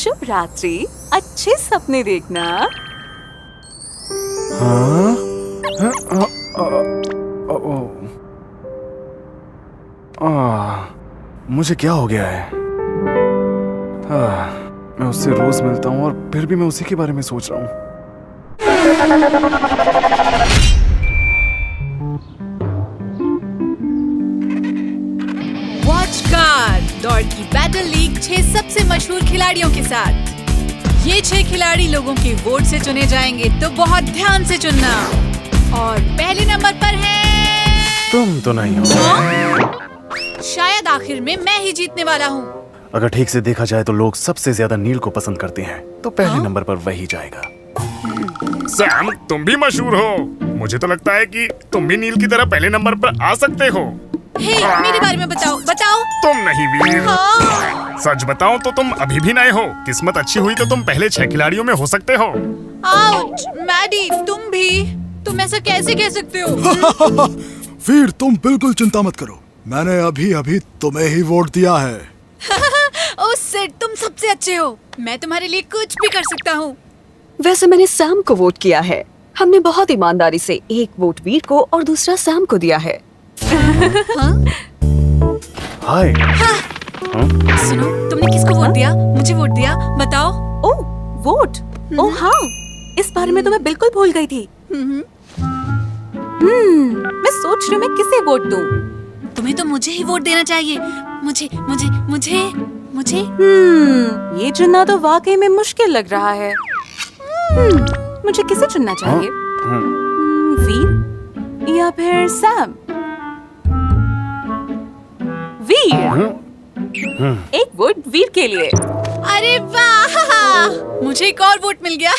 शुभ रात्रि, अच्छे सपने देखना। हाँ? मुझे क्या हो गया है? मैं उससे रोज मिलता हूँ और फिर भी मैं उसी के बारे में सोच रहा हूँ। वॉच कार दौड़ की बैटल लीग 6 सबसे मशहूर खिलाड़ियों के साथ। ये 6 खिलाड़ी लोगों के वोट से चुने जाएंगे, तो बहुत ध्यान से चुनना। और पहले नंबर पर है तुम तो नहीं हो। शायद आखिर में मैं ही जीतने वाला हूँ। अगर ठीक से देखा जाए तो लोग सबसे ज्यादा नील को पसंद करते हैं, तो पहले नंबर पर वही जाएगा। सैम, तुम भी मशहूर हो। मुझे तो लगता है कि तुम भी नील की तरह पहले नंबर पर आ सकते हो। हे, मेरे बारे में बताओ। तुम नहीं वीर। हाँ। सच बताओ तो तुम अभी भी नए हो। किस्मत अच्छी हुई तो तुम पहले 6 खिलाड़ियों में हो सकते हो। आउच, मैडी, तुम ऐसा कैसे कह सकते हो? वीर, तुम बिल्कुल चिंता मत करो, मैंने अभी तुम्हें ही वोट दिया है। ओह सिड, तुम सबसे अच्छे हो। मैं तुम्हारे लिए कुछ भी कर सकता हूँ। वैसे मैंने सैम को वोट किया है। हमने बहुत ईमानदारी से एक वोट वीर को और दूसरा सैम को दिया है। हाय। सुनो, तुमने किसको वोट दिया? मुझे वोट दिया, बताओ। ओह, वोट। ओह हाँ, इस बारे में तो मैं बिल्कुल भूल गई थी। मैं सोच रही हूँ मैं किसे वोट दूँ। तुम्हें तो मुझे ही वोट देना चाहिए। मुझे। ये चुनना तो वाकई में मुश्किल लग रहा है। मुझे किसे चुनना चाहिए? वीर या फिर सैम? वीर। एक वोट वीर के लिए। अरे वाह, मुझे एक और वोट मिल गया।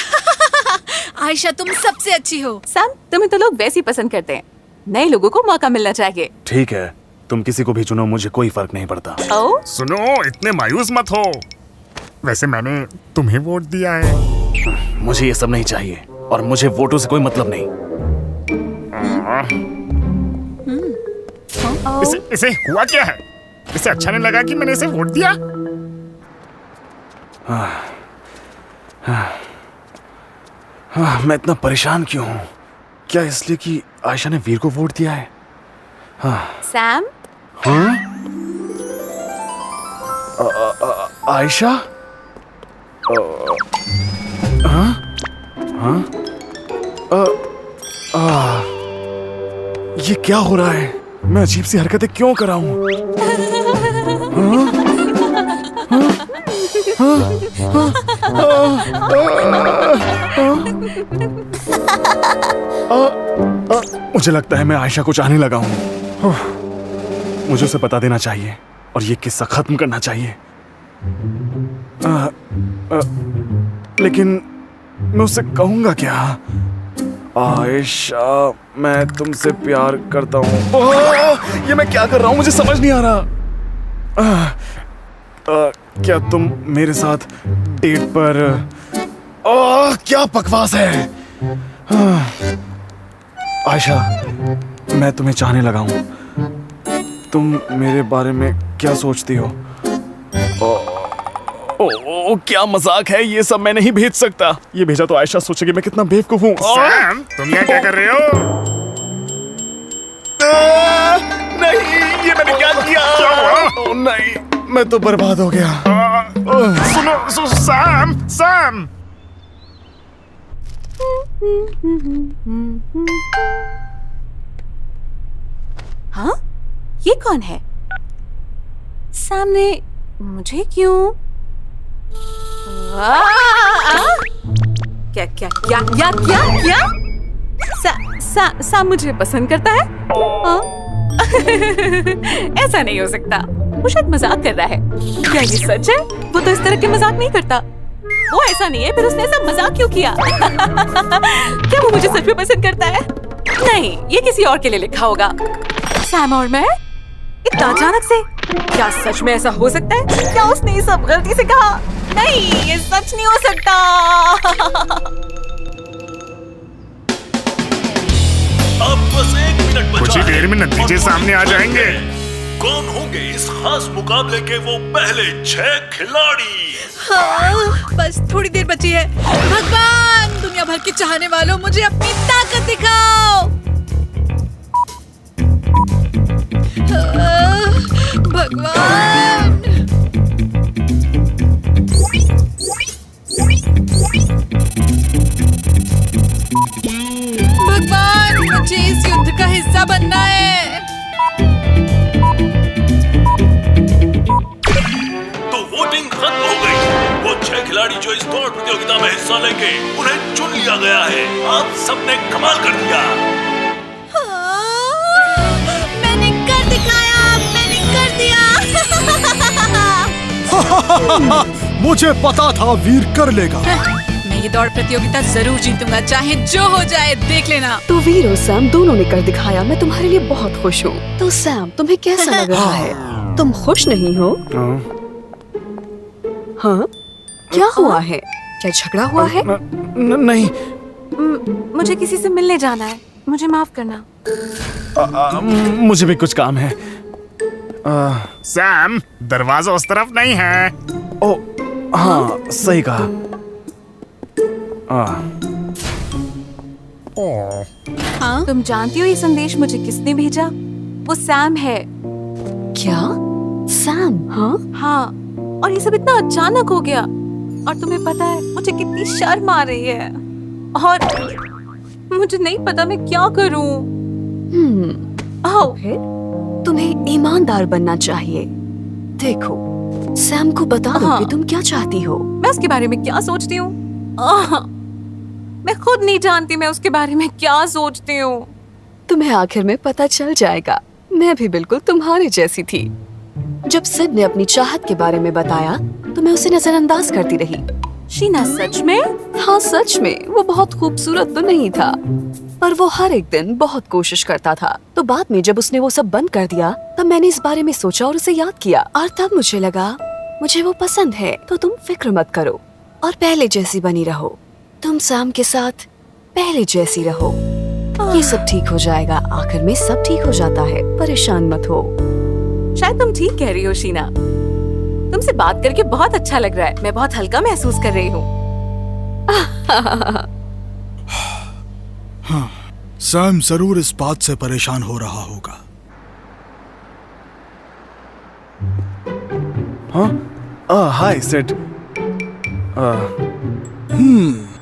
आयशा, तुम सबसे अच्छी हो। सैम, तुम्हें तो लोग वैसे ही पसंद करते हैं। नए लोगों को मौका मिलना चाहिए। ठीक है, तुम किसी को भी चुनो, मुझे कोई फर्क नहीं पड़ता। ओह, सुनो, इतने मायूस मत हो। वैसे मैंने तुम्हें वोट दिया है। मुझे ये सब नहीं चाहिए और मुझे वोटों से कोई मतलब नहीं। इसे हुआ क्या है? इसे अच्छा नहीं लगा कि मैंने इसे वोट दिया? मैं इतना परेशान क्यों हूँ? क्या इसलिए कि आयशा ने वीर को वोट दिया है? सैम? आयशा? ये क्या हो रहा है? मैं अजीब सी हरकतें क्यों कर रहा हूँ? मुझे लगता है मैं आयशा को चाहने लगा हूँ। मुझे उसे बता देना चाहिए और ये किस्सा खत्म करना चाहिए। लेकिन मैं उससे कहूँगा क्या? आयशा, मैं तुमसे प्यार करता हूँ। ये मैं क्या कर रहा हूँ? मुझे समझ नहीं आ रहा। क्या तुम मेरे साथ डेट पर? क्या बकवास है। आयशा, मैं तुम्हें चाहने लगा हूँ। तुम मेरे बारे में क्या सोचती हो? क्या मजाक है ये सब? मैं नहीं भेज सकता। ये भेजा तो आयशा सोचेगी मैं कितना बेवकूफ हूँ। सैम, तुम यहाँ क्या कर रहे हो? नहीं, ये मैंने क्या किया? नहीं, मैं तो बर्बाद हो गया। सुनो, सैम। हाँ? ये कौन है? सामने मुझे क्यों? क्या? सैम मुझे पसंद करता है? ऐसा नहीं हो सकता। वो शायद मजाक कर रहा है। क्या ये सच है? वो तो इस तरह के मजाक नहीं करता। वो ऐसा नहीं है, फिर उसने ऐसा मजाक क्यों किया? क्या वो मुझे सच में पसंद करता है? नहीं, ये किसी और के लिए लिखा होगा। सैम और मैं? इतना अचानक से? क्या सच में ऐसा हो सकता है? क्या उसने ये सब गलती से कहा? नहीं, ये सच नहीं हो सकता। अब बस 1 मिनट बचा कुछ ही देर में नतीजे सामने आ जाएंगे। कौन होंगे इस खास मुकाबले के वो पहले 6 खिलाड़ी? हाँ, बस थोड़ी देर बची है। भगवान, दुनिया भर के चाहने वालों, मुझे अपनी ताकत दिखाओ। भगवान, भगवान, मुझे इस युद्ध का हिस्सा बनना है। तो वोटिंग खत्म हो गई। वो 6 खिलाड़ी जो इस दौड़ प्रतियोगिता में हिस्सा लेंगे, उन्हें चुन लिया गया है। आप सबने कमाल कर दिया। मैंने कर दिखाया, मैंने कर दिया। मुझे पता था वीर कर लेगा। मैं ये दौड़ प्रतियोगिता जरूर जीतूंगा, चाहे जो हो जाए। देख लेना। तो वीर और सैम दोनों ने कर दिखाया। मैं तुम्हारे लिए बहुत खुश हूँ। तो सैम, तुम्हें कैसा लग रहा है? तुम खुश नहीं हो? हाँ? क्या हुआ है? क्या झगड़ा हुआ है? नहीं। मुझे किसी से मिलने जाना है, मुझे माफ करना। मुझे भी कुछ काम है। सैम, दरवाजा उस तरफ नहीं है। ओ, हाँ, सही कहा। हाँ? तुम जानती हो ये संदेश मुझे किसने भेजा? वो सैम है। क्या? सैम? हाँ, और ये सब इतना अचानक हो गया। और तुम्हें पता है मुझे कितनी शर्म आ रही है, और मुझे नहीं पता मैं क्या करूं। तुम्हें ईमानदार बनना चाहिए। देखो, सैम को बता दो कि तुम क्या चाहती हो। मैं उसके बारे में क्या सोचती हूँ, मैं खुद नहीं जानती मैं उसके बारे में क्या सोचती हूँ। तुम्हें आखिर में पता चल जाएगा। मैं भी बिल्कुल तुम्हारी जैसी थी। जब सिड ने अपनी चाहत के बारे में बताया तो मैं उसे नजरअंदाज करती रही। शीना सच में? हाँ, सच में। वो बहुत खूबसूरत तो नहीं था, पर वो हर एक दिन बहुत कोशिश करता था। तो बाद में जब उसने वो सब बंद कर दिया, तब मैंने इस बारे में सोचा और उसे याद किया। और तब मुझे लगा मुझे वो पसंद है। तो तुम फिक्र मत करो और पहले जैसी बनी रहो। तुम सैम के साथ पहले जैसी रहो। ये सब ठीक हो जाएगा। आखिर में सब ठीक हो जाता है। परेशान मत हो। शायद तुम ठीक कह रही हो शीना। तुमसे बात करके बहुत अच्छा लग रहा है। मैं बहुत हल्का महसूस कर रही हूँ। हाँ, सैम जरूर इस बात से परेशान हो रहा होगा। हाँ, हाय सिड।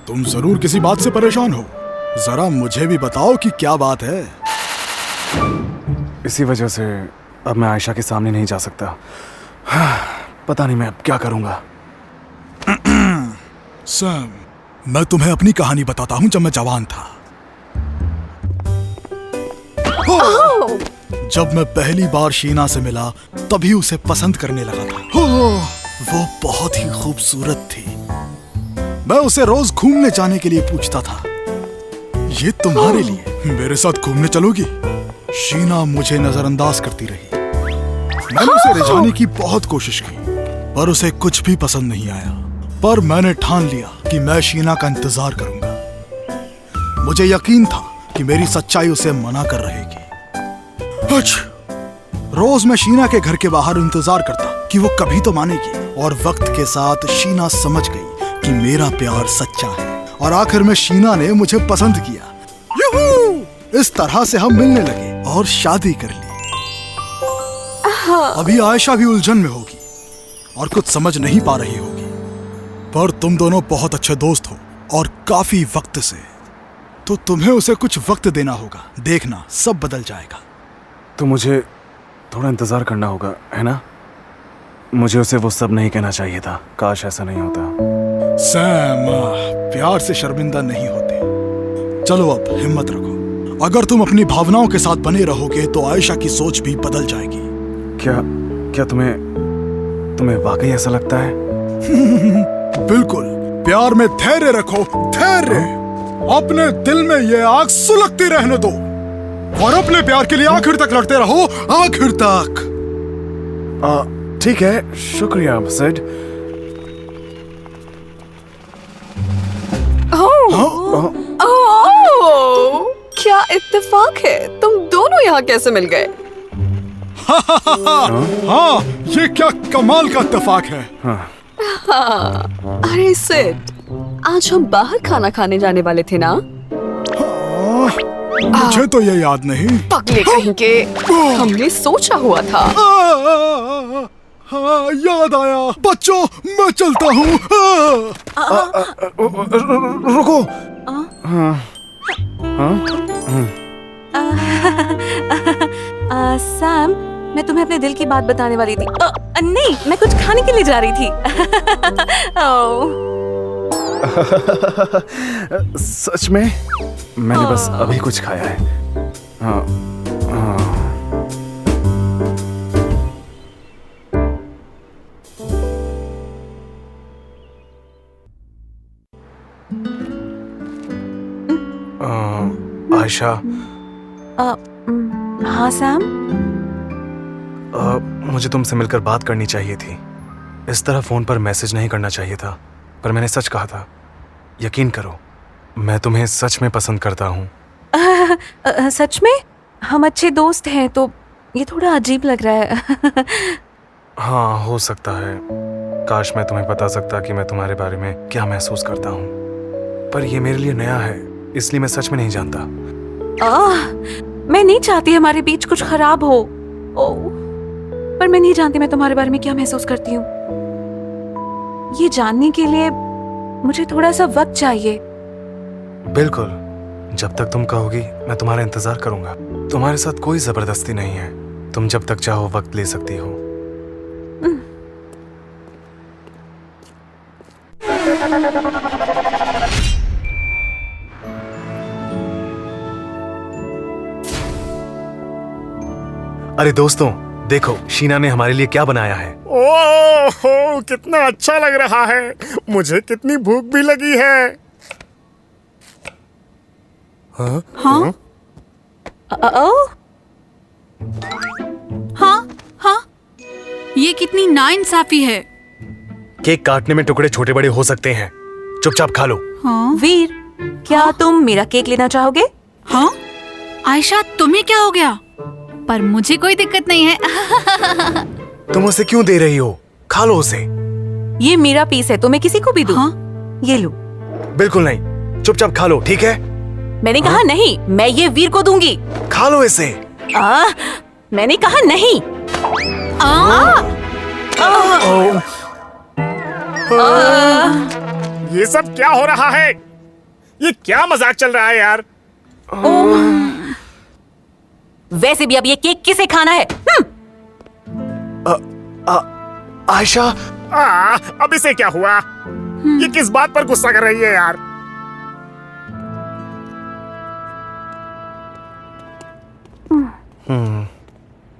तुम जरूर किसी बात से परेशान हो। जरा मुझे भी बताओ कि क्या बात है। इसी वजह से अब मैं आयशा के सामने नहीं जा सकता। पता नहीं मैं अब क्या करूंगा। सैम, मैं तुम्हें अपनी कहानी बताता हूँ। जब मैं जवान था, जब मैं पहली बार शीना से मिला, तभी उसे पसंद करने लगा था। वो बहुत ही खूबसूरत थी। मैं उसे रोज घूमने जाने के लिए पूछता था, ये तुम्हारे लिए, मेरे साथ घूमने चलोगी? शीना मुझे नजरअंदाज करती रही। मैंने उसे रिझाने की बहुत कोशिश की, पर उसे कुछ भी पसंद नहीं आया। पर मैंने ठान लिया कि मैं शीना का इंतजार करूंगा। मुझे यकीन था कि मेरी सच्चाई उसे मना कर रहेगी। रोज मैं शीना के घर के बाहर इंतजार करता कि वो कभी तो मानेगी। और वक्त के साथ शीना समझ गई कि मेरा प्यार सच्चा है। और आखिर में शीना ने मुझे पसंद किया। यूहू! इस तरह से हम मिलने लगे और शादी कर ली। अभी आयशा भी उलझन में होगी और कुछ समझ नहीं पा रही होगी। पर तुम दोनों बहुत अच्छे दोस्त हो और काफी वक्त से, तो तुम्हें उसे कुछ वक्त देना होगा। देखना सब बदल जाएगा। तो मुझे थोड़ा इंतजार करना होगा, है ना? मुझे उसे वो सब नहीं कहना चाहिए था। काश ऐसा नहीं होता। सैम, प्यार से शर्मिंदा नहीं होते। चलो अब हिम्मत रखो। अगर तुम अपनी भावनाओं के साथ बने रहोगे तो आयशा की सोच भी बदल जाएगी। क्या तुम्हें वाकई ऐसा लगता है? बिल्कुल। प्यार में धैर्य रखो, धैर्य। अपने दिल में ये आग सुलगती रहने दो और अपने प्यार के लिए आखिर तक लड़ते रहो, आखिर तक। ठीक है, शुक्रिया सिड। क्या इत्तेफाक है। तुम दोनों यहाँ कैसे मिल गए? हाँ, ये क्या कमाल का इत्तेफाक है। अरे सिड, आज हम बाहर खाना खाने जाने वाले थे ना? मुझे तो ये याद नहीं। पगले कहीं के, हमने सोचा हुआ था। हाँ, याद आया। बच्चों, मैं चलता हूँ। रुको। सैम, मैं तुम्हें अपने दिल की बात बताने वाली थी। नहीं, मैं कुछ खाने के लिए जा रही थी। ओह, सच में मैंने बस अभी कुछ खाया है। हाँ, हाँ। आयशा, हाँ सैम। मुझे तुमसे मिलकर बात करनी चाहिए थी। इस तरह फोन पर मैसेज नहीं करना चाहिए था, पर मैंने सच कहा था। यकीन करो, मैं तुम्हें सच में पसंद करता हूँ। सच में? हम अच्छे दोस्त हैं, तो ये थोड़ा अजीब लग रहा है। हाँ, हो सकता है। काश मैं तुम्हें बता सकता कि मैं तुम्हारे बारे में क्या महसूस करता हूँ, पर ये मेरे लिए नया है, इसलिए मैं सच में नहीं जानता। मैं नहीं चाहती हमारे बीच कुछ खराब हो। पर मैं नहीं जानती मैं तुम्हारे बारे में क्या महसूस करती हूँ। ये जानने के लिए मुझे थोड़ा सा वक्त चाहिए। बिल्कुल, जब तक तुम कहोगी मैं तुम्हारा इंतजार करूंगा। तुम्हारे साथ कोई जबरदस्ती नहीं है, तुम जब तक चाहो वक्त ले सकती हो। अरे दोस्तों, देखो शीना ने हमारे लिए क्या बनाया है। ओह, कितना अच्छा लग रहा है। मुझे कितनी भूख भी लगी है। हाँ हाँ, ये कितनी नाइंसाफी है। केक काटने में टुकड़े छोटे बड़े हो सकते हैं, चुपचाप खा लो। हाँ वीर, क्या तुम मेरा केक लेना चाहोगे? हाँ, आयशा तुम्हें क्या हो गया? पर मुझे कोई दिक्कत नहीं है। तुम उसे क्यों दे रही हो? खा लो उसे। ये मेरा पीस है, तो मैं किसी को भी दूं? हाँ? ये लो। बिल्कुल नहीं, चुपचाप खा लो, ठीक है? मैंने कहा नहीं, मैं ये वीर को दूंगी। खा लो इसे। मैंने कहा नहीं। ये सब क्या हो रहा है? ये क्या मजाक चल रहा है यार? वैसे भी अब ये केक किसे खाना है? आयशा, अब इसे क्या हुआ? ये किस बात पर गुस्सा कर रही है यार?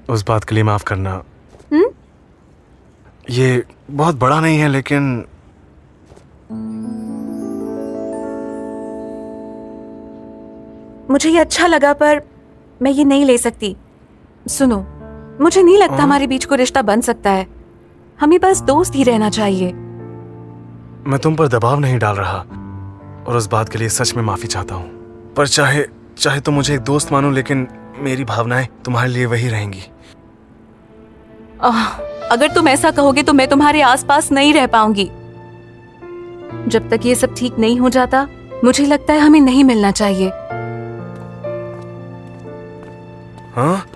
उस बात के लिए माफ करना। ये बहुत बड़ा नहीं है, लेकिन मुझे ये अच्छा लगा, पर मैं ये नहीं ले सकती। सुनो, मुझे नहीं लगता हमारे बीच कोई रिश्ता बन सकता है। हमें बस दोस्त ही रहना चाहिए। मैं तुम पर दबाव नहीं डाल रहा, और उस बात के लिए सच में माफी चाहता हूँ। पर चाहे तुम मुझे एक दोस्त मानो, लेकिन मेरी भावनाएं तुम्हारे लिए वही रहेंगी। अगर तुम ऐसा कहोगे तो मैं तुम्हारे आसपास नहीं रह पाऊंगी। जब तक ये सब ठीक नहीं हो जाता, मुझे लगता है हमें नहीं मिलना चाहिए। हाँ?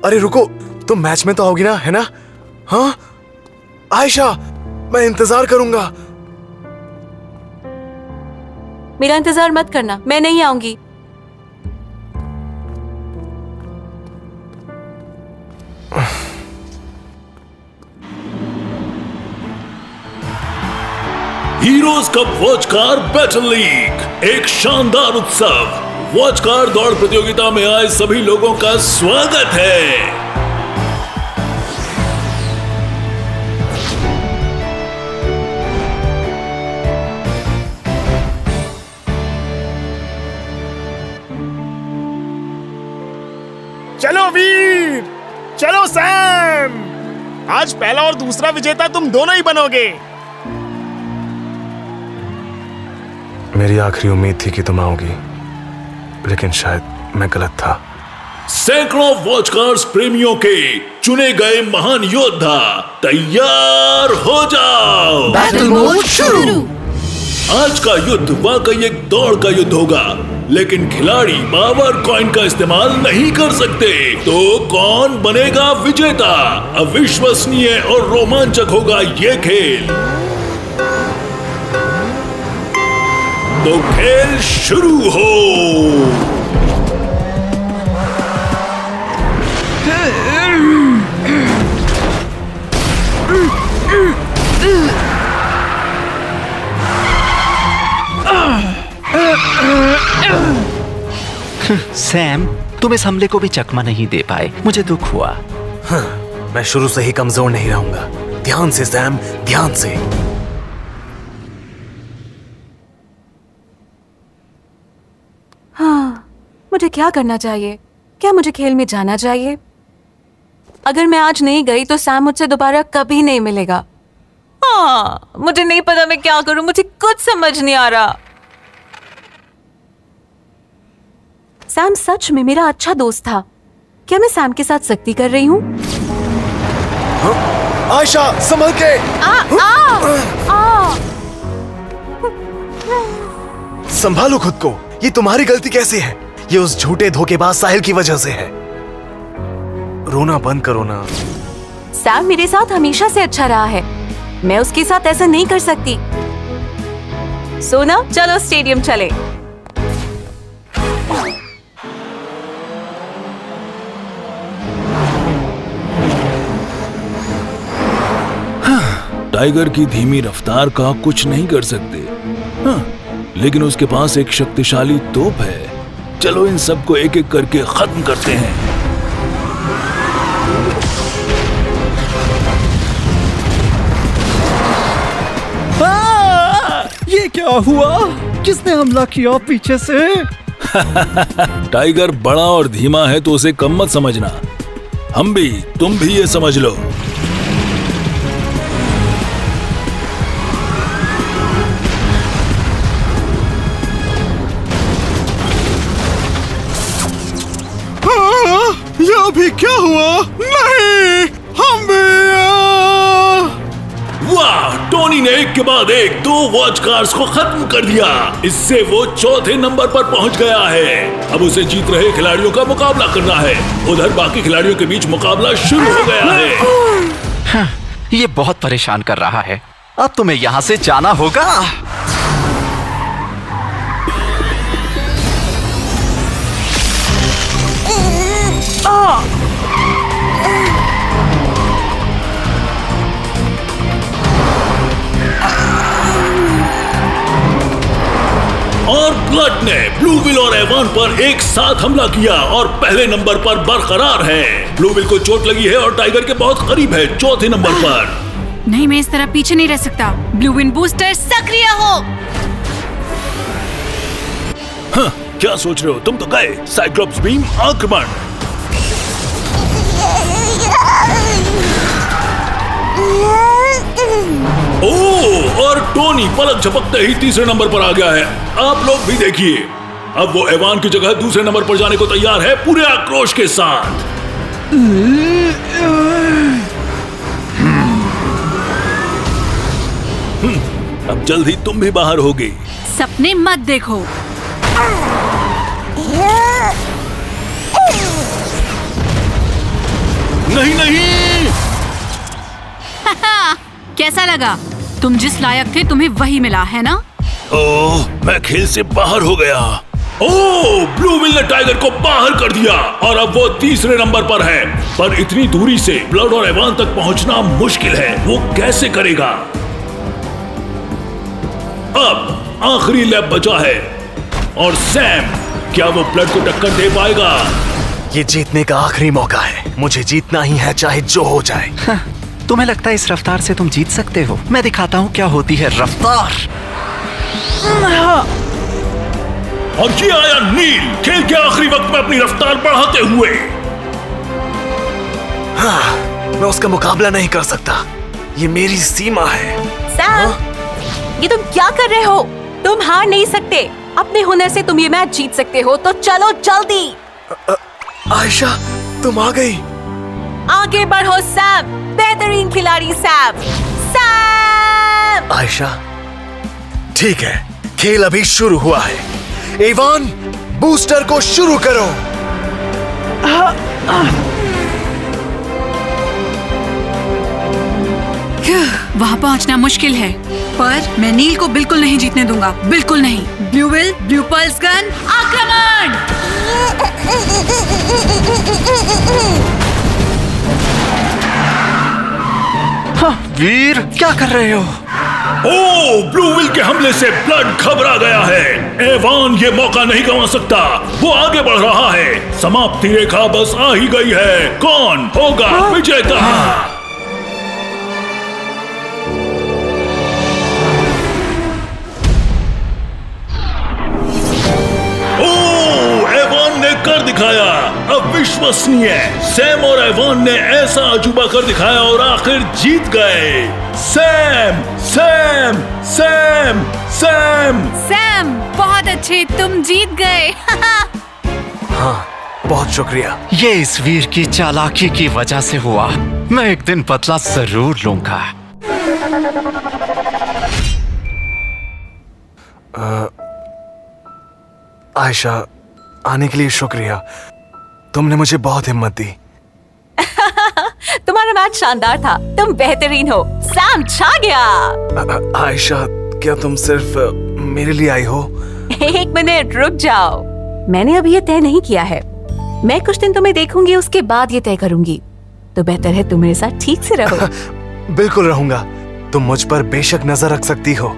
अरे रुको, तुम मैच में तो आओगी ना, है ना? हाँ? आयशा, मैं इंतजार करूंगा। मेरा इंतजार मत करना, मैं नहीं आऊंगी। Heroes cup watch car battle league, एक शानदार उत्सव। वॉच कार दौड़ प्रतियोगिता में आए सभी लोगों का स्वागत है। चलो वीर, चलो सैम। आज पहला और दूसरा विजेता तुम दोनों ही बनोगे। मेरी आखिरी उम्मीद थी कि तुम आओगी, लेकिन शायद मैं गलत था। सैकड़ों वॉच कार्स प्रेमियों के चुने गए महान योद्धा तैयार हो जाओ। बैटल मोड शुरू। आज का युद्ध वाकई एक दौड़ का युद्ध होगा, लेकिन खिलाड़ी पावर कॉइन का इस्तेमाल नहीं कर सकते। तो कौन बनेगा विजेता? अविश्वसनीय और रोमांचक होगा ये खेल। तो खेल शुरू हो। सैम, तुम इस हमले को भी चकमा नहीं दे पाए, मुझे दुख हुआ। मैं शुरू से ही कमजोर नहीं रहूंगा। ध्यान से सैम, ध्यान से। हाँ, मुझे क्या करना चाहिए? क्या मुझे खेल में जाना चाहिए? अगर मैं आज नहीं गई तो सैम मुझसे दोबारा कभी नहीं मिलेगा। हाँ, मुझे नहीं पता मैं क्या करूं, मुझे कुछ समझ नहीं आ रहा। सैम सच में मेरा अच्छा दोस्त था। क्या मैं सैम के साथ सख्ती कर रही हूँ? आयशा, संभल के। संभालो खुद को। ये तुम्हारी गलती कैसे है? ये उस झूठे धोखेबाज साहिल की वजह से है। रोना बंद करो ना। सैम मेरे साथ हमेशा से अच्छा रहा है। मैं उसके साथ ऐसा नहीं कर सकती। सोना, चलो स्टेडियम चले। टाइगर की धीमी रफ्तार का कुछ नहीं कर सकते, हाँ, लेकिन उसके पास एक शक्तिशाली तोप है। चलो इन सबको एक एक करके खत्म करते हैं। ये क्या हुआ? किसने हमला किया पीछे से? टाइगर बड़ा और धीमा है तो उसे कम मत समझना। तुम भी ये समझ लो। ये अभी क्या हुआ? नहीं, हम भी। वाह, टोनी ने एक के बाद एक 2 वॉच कार्स को खत्म कर दिया। इससे वो चौथे नंबर पर पहुंच गया है। अब उसे जीत रहे खिलाड़ियों का मुकाबला करना है। उधर बाकी खिलाड़ियों के बीच मुकाबला शुरू हो गया है। ये बहुत परेशान कर रहा है। अब तुम्हें यहाँ से जाना होगा। और ब्लड ने ब्लूविल और एवान पर एक साथ हमला किया और पहले नंबर पर बरकरार है। ब्लूविल को चोट लगी है और टाइगर के बहुत करीब है, चौथे नंबर पर। नहीं, मैं इस तरह पीछे नहीं रह सकता। ब्लू विंड बूस्टर सक्रिय हो। हाँ, क्या सोच रहे हो? तुम तो गए। साइक्लोप्स बीम आक्रमण। ओह, और टोनी पलक झपकते ही तीसरे नंबर पर आ गया है। आप लोग भी देखिए, अब वो एवान की जगह दूसरे नंबर पर जाने को तैयार है, पूरे आक्रोश के साथ। अब जल्द ही तुम भी बाहर होगे। सपने मत देखो। नहीं नहीं। कैसा लगा? तुम जिस लायक थे तुम्हें वही मिला है ना? ओह, मैं खेल से बाहर हो गया। ओह, ब्लूविल ने टाइगर को बाहर कर दिया और अब वो तीसरे नंबर पर है। पर इतनी दूरी से ब्लड और एवान तक पहुंचना मुश्किल है। वो कैसे करेगा? अब आखिरी लैप बचा है और सैम, क्या वो ब्लड को टक्कर दे पाएगा? ये जीतने का आखिरी मौका है। मुझे जीतना ही है, चाहे जो हो जाए। तुम्हें लगता है इस रफ्तार से तुम जीत सकते हो? मैं दिखाता हूँ क्या होती है रफ्तार। और ये आया नील, खेल के आखिरी वक्त में अपनी रफ्तार बढ़ाते हुए। हाँ, मैं उसका मुकाबला नहीं कर सकता। ये मेरी सीमा है। सैम, ये तुम क्या कर रहे हो? तुम हार नहीं सकते। अपने हुनर से तुम ये मैच जीत सकते हो, तो चलो जल्दी। आयशा, तुम आ गई। आगे बढ़ो सैम, बेहतरीन खिलाड़ी सैम। सैम! आयशा, ठीक है, खेल अभी शुरू हुआ है। इवान, बूस्टर को शुरू करो। वहाँ पहुँचना मुश्किल है, पर मैं नील को बिल्कुल नहीं जीतने दूंगा, बिल्कुल नहीं। Blue will, blue pulse gun, आक्रमण! वीर, क्या कर रहे हो? ओ, ब्लू विल के हमले से ब्लड घबरा गया है। एवान ये मौका नहीं गंवा सकता, वो आगे बढ़ रहा है। समाप्ति रेखा बस आ ही गई है। कौन होगा विजेता? एवान ने कर दिखाया, अविश्वसनीय। सैम और एवान ने ऐसा अजूबा कर दिखाया और आखिर जीत गए। Sam, Sam, Sam, Sam. Sam, बहुत अच्छे, तुम जीत गए। हाँ, बहुत शुक्रिया। ये इस वीर की चालाकी की वजह से हुआ। मैं एक दिन बदला जरूर लूंगा। आयशा, आने के लिए शुक्रिया। तुमने मुझे बहुत हिम्मत दी। तुम्हारा मैच शानदार था, तुम बेहतरीन हो। सैम छा गया। आयशा, क्या तुम सिर्फ मेरे लिए आई हो? एक मिनट रुक जाओ, मैंने अभी ये तय नहीं किया है। मैं कुछ दिन तुम्हें देखूंगी, उसके बाद ये तय करूंगी। तो बेहतर है तुम मेरे साथ ठीक से रहो। बिल्कुल रहूंगा। तुम मुझ पर बेशक नजर रख सकती हो।